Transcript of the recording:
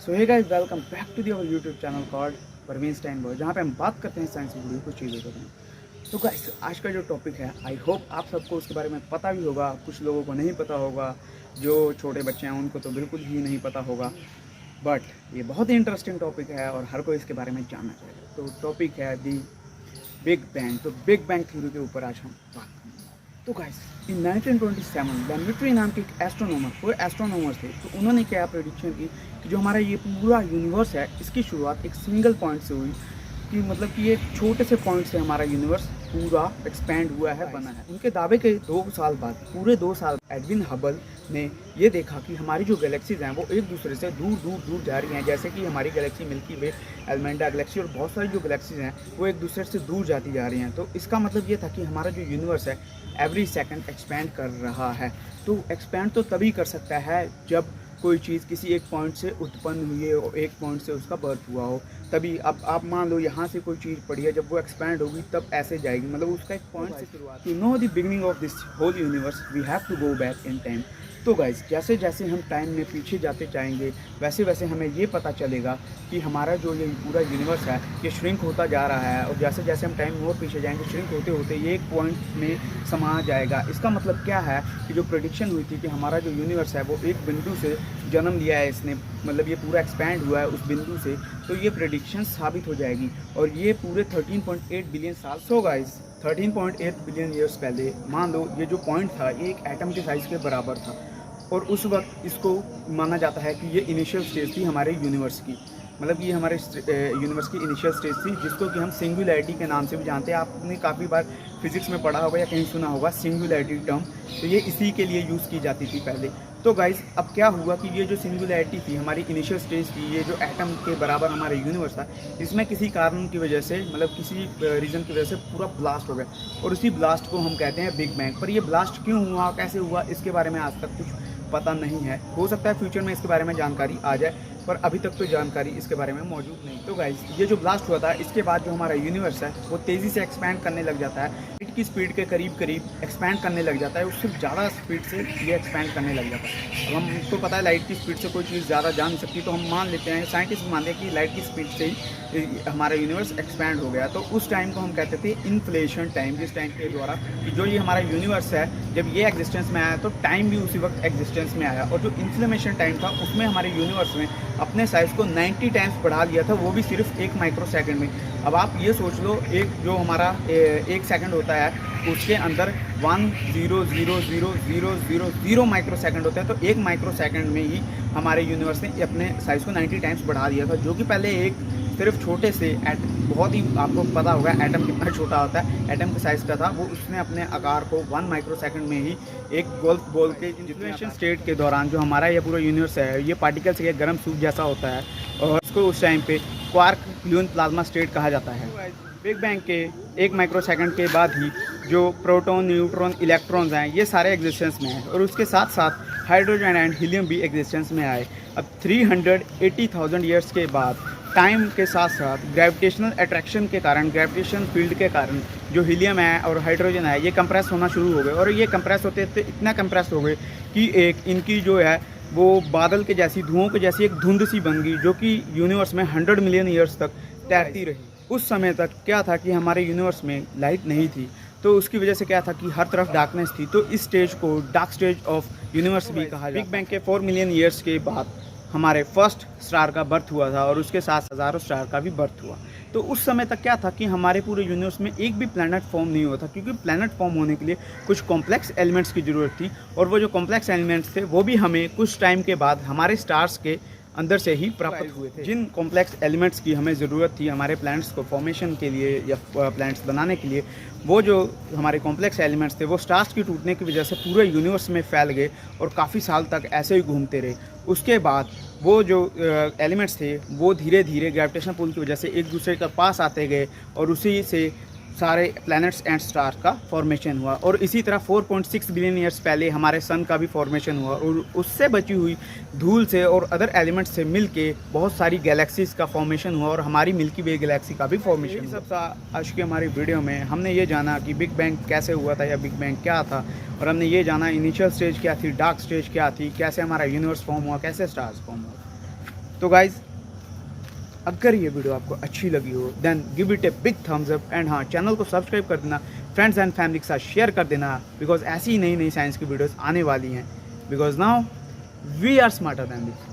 So hey guys, welcome back to the our YouTube channel called Parveen Stein boy, जहाँ पे हम बात करते हैं साइंस से जुड़ी कुछ चीज़ों के बारे में। तो गाइस, आज का जो टॉपिक है, आई होप आप सबको उसके बारे में पता भी होगा, कुछ लोगों को नहीं पता होगा। जो छोटे बच्चे हैं उनको तो बिल्कुल ही नहीं पता होगा, बट ये बहुत ही इंटरेस्टिंग टॉपिक है और हर कोई इसके बारे में जानना चाहेगा। तो टॉपिक है दी बिग बैंग। तो बिग बैंग थ्योरी के ऊपर आज हम बात करेंगे। तो गाइस, इन 1927 लैम्बर्ट्री नाम के एक एस्ट्रोनॉमर, वो एस्ट्रोनॉमर थे, तो उन्होंने क्या प्रेडिक्शन की कि जो हमारा ये पूरा यूनिवर्स है, इसकी शुरुआत एक सिंगल पॉइंट से हुई। कि मतलब कि एक छोटे से पॉइंट से हमारा यूनिवर्स पूरा एक्सपैंड हुआ है, बना है। उनके दावे के 2 साल बाद, पूरे 2 साल, एडविन हबल ने ये देखा कि हमारी जो गैलेक्सीज हैं वो एक दूसरे से दूर दूर दूर जा रही हैं। जैसे कि हमारी गैलेक्सी मिल्की वे, एल्मेंडा गैलेक्सी और बहुत सारी जो गैलेक्सीज हैं वो एक दूसरे से दूर जाती जा रही हैं। तो इसका मतलब ये था कि हमारा जो यूनिवर्स है एवरी सेकंड एक्सपैंड कर रहा है। तो एक्सपैंड तो तभी कर सकता है जब कोई चीज़ किसी एक पॉइंट से उत्पन्न हुई है और एक पॉइंट से उसका बर्थ हुआ हो, तभी। अब आप मान लो यहाँ से कोई चीज़ पड़ी है, जब वो एक्सपैंड होगी तब ऐसे जाएगी, मतलब उसका एक पॉइंट से शुरुआत। To know the beginning of this whole universe we have to go back in time. तो गाइस, जैसे जैसे हम टाइम में पीछे जाते जाएंगे, वैसे वैसे हमें ये पता चलेगा कि हमारा जो ये पूरा यूनिवर्स है ये श्रिंक होता जा रहा है। और जैसे जैसे हम टाइम में और पीछे जाएंगे, श्रिंक होते होते ये एक पॉइंट में समा जाएगा। इसका मतलब क्या है कि जो प्रेडिक्शन हुई थी कि हमारा जो यूनिवर्स है वो एक बिंदु से जन्म लिया है इसने, मतलब ये पूरा एक्सपैंड हुआ है उस बिंदु से, तो ये प्रेडिक्शन साबित हो जाएगी। और ये पूरे 13.8 बिलियन साल। सो गाइस, 13.8 बिलियन ईयर्स पहले मान लो ये जो पॉइंट था ये एक एटम के साइज़ के बराबर था। और उस वक्त इसको माना जाता है कि ये इनिशियल स्टेज थी हमारे यूनिवर्स की, मतलब ये हमारे यूनिवर्स की इनिशियल स्टेज थी, जिसको कि हम सिंगुलैरिटी के नाम से भी जानते हैं। आपने काफ़ी बार फिजिक्स में पढ़ा होगा या कहीं सुना होगा सिंगुलैरिटी टर्म, तो ये इसी के लिए यूज़ की जाती थी पहले। तो गाइस, अब क्या हुआ कि ये जो सिंगुलैरिटी थी हमारी इनिशियल स्टेज थी, ये जो एटम के बराबर हमारा यूनिवर्स था, इसमें किसी कारण की वजह से, मतलब किसी रीज़न की वजह से पूरा ब्लास्ट हो गया। और उसी ब्लास्ट को हम कहते हैं बिग बैंग। पर ये ब्लास्ट क्यों हुआ, कैसे हुआ, इसके बारे में आज तक कुछ पता नहीं है। हो सकता है फ्यूचर में इसके बारे में जानकारी आ जाए, पर अभी तक तो जानकारी इसके बारे में मौजूद नहीं। तो गाइस, ये जो ब्लास्ट हुआ था, इसके बाद जो हमारा यूनिवर्स है वो तेज़ी से एक्सपैंड करने लग जाता है। लाइट की स्पीड के करीब करीब एक्सपैंड करने लग जाता है, उससे ज़्यादा स्पीड से ये एक्सपैंड करने लग जाता है। अब हमको पता है लाइट की स्पीड से कोई चीज़ ज़्यादा जा नहीं सकती, तो हम मान लेते हैं, साइंटिस्ट मानते हैं कि लाइट की स्पीड से ही हमारा यूनिवर्स एक्सपैंड हो गया। तो उस टाइम को हम कहते थे इन्फ्लेशन टाइम, जिस टाइम के द्वारा कि जो ये हमारा यूनिवर्स है जब ये एग्जिस्टेंस में आया तो टाइम भी उसी वक्त एग्जिस्टेंस में आया। और जो इन्फ्लेमेशन टाइम था उसमें हमारे यूनिवर्स में अपने साइज़ को 90 टाइम्स बढ़ा लिया था, वो भी सिर्फ 1 माइक्रो सेकेंड में। अब आप ये सोच लो, एक जो हमारा 1 सेकंड होता है उसके अंदर 1,000,000 माइक्रो सेकंड होते हैं। तो 1 माइक्रो सेकंड में ही हमारे यूनिवर्स ने अपने साइज़ को 90 टाइम्स बढ़ा दिया था, जो कि पहले एक सिर्फ छोटे से बहुत ही, आपको पता होगा एटम कितना छोटा होता है, एटम के साइज़ का था, वो उसने अपने आकार को 1 माइक्रो सेकंड में ही एक गोल्फ बॉल के इन्फ्लेशन स्टेट के दौरान जो हमारा ये पूरा यूनिवर्स है ये पार्टिकल्स के गर्म सूप जैसा होता है, और उसको उस टाइम पे क्वार्क फ्लूएंट प्लाज्मा स्टेट कहा जाता है। बिग बैंग के 1 माइक्रो सेकंड के बाद ही जो प्रोटॉन, न्यूट्रॉन, इलेक्ट्रॉन्स हैं ये सारे एग्जिस्टेंस में हैं, और उसके साथ साथ हाइड्रोजन एंड हीलियम भी एग्जिस्टेंस में आए। अब 380,000 ईयर्स के बाद टाइम के साथ साथ ग्रेविटेशनल अट्रैक्शन के कारण, ग्रेविटेशन फील्ड के कारण जो हीलियम है और हाइड्रोजन है ये कंप्रेस होना शुरू हो गए। और ये कंप्रेस होते थे, इतना कंप्रेस हो गए कि एक इनकी जो है वो बादल के जैसी, धुओं के जैसी एक धुंध सी बन गई, जो कि यूनिवर्स में 100 मिलियन ईयर्स तक तैरती रही। उस समय तक क्या था कि हमारे यूनिवर्स में लाइट नहीं थी, तो उसकी वजह से क्या था कि हर तरफ डार्कनेस थी। तो इस स्टेज को डार्क स्टेज ऑफ यूनिवर्स भी कहा जाता है। बिग बैंग के 4 मिलियन ईयर्स के बाद हमारे फर्स्ट स्टार का बर्थ हुआ था, और उसके साथ हज़ारों स्टार का भी बर्थ हुआ। तो उस समय तक क्या था कि हमारे पूरे यूनिवर्स में एक भी प्लैनेट फॉर्म नहीं हुआ था, क्योंकि प्लैनेट फॉर्म होने के लिए कुछ कॉम्प्लेक्स एलिमेंट्स की ज़रूरत थी, और वो जो कॉम्प्लेक्स एलिमेंट्स थे वो भी हमें कुछ टाइम के बाद हमारे स्टार्स के अंदर से ही प्राप्त हुए थे। जिन कॉम्प्लेक्स एलिमेंट्स की हमें ज़रूरत थी हमारे प्लैनेट्स को फॉर्मेशन के लिए या प्लैनेट्स बनाने के लिए, वो जो हमारे कॉम्प्लेक्स एलिमेंट्स थे वो स्टार्स की टूटने की वजह से पूरे यूनिवर्स में फैल गए और काफ़ी साल तक ऐसे ही घूमते रहे। उसके बाद वो जो एलिमेंट्स थे वो धीरे धीरे ग्रेविटेशन पुल की वजह से एक दूसरे के पास आते गए, और उसी से सारे प्लैनेट्स एंड स्टार का फॉर्मेशन हुआ। और इसी तरह 4.6 बिलियन ईयर्स पहले हमारे सन का भी फॉर्मेशन हुआ, और उससे बची हुई धूल से और अदर एलिमेंट्स से मिलके बहुत सारी गैलेक्सीज़ का फॉर्मेशन हुआ, और हमारी मिल्की वे गैलेक्सी का भी फॉर्मेशन हुआ। सब आज की हमारी वीडियो में हमने ये जाना कि बिग बैंग कैसे हुआ था या बिग बैंग क्या था, और हमने ये जाना इनिशियल स्टेज क्या थी, डार्क स्टेज क्या थी, कैसे हमारा यूनिवर्स फॉर्म हुआ, कैसे स्टार्स फॉर्म हुआ। तो गाइज अगर ये वीडियो आपको अच्छी लगी हो then give it a big thumbs up and हाँ चैनल को सब्सक्राइब कर देना, फ्रेंड्स एंड फैमिली के साथ शेयर कर देना, बिकॉज ऐसी नई नई साइंस की वीडियोस आने वाली हैं, because now we are smarter than this.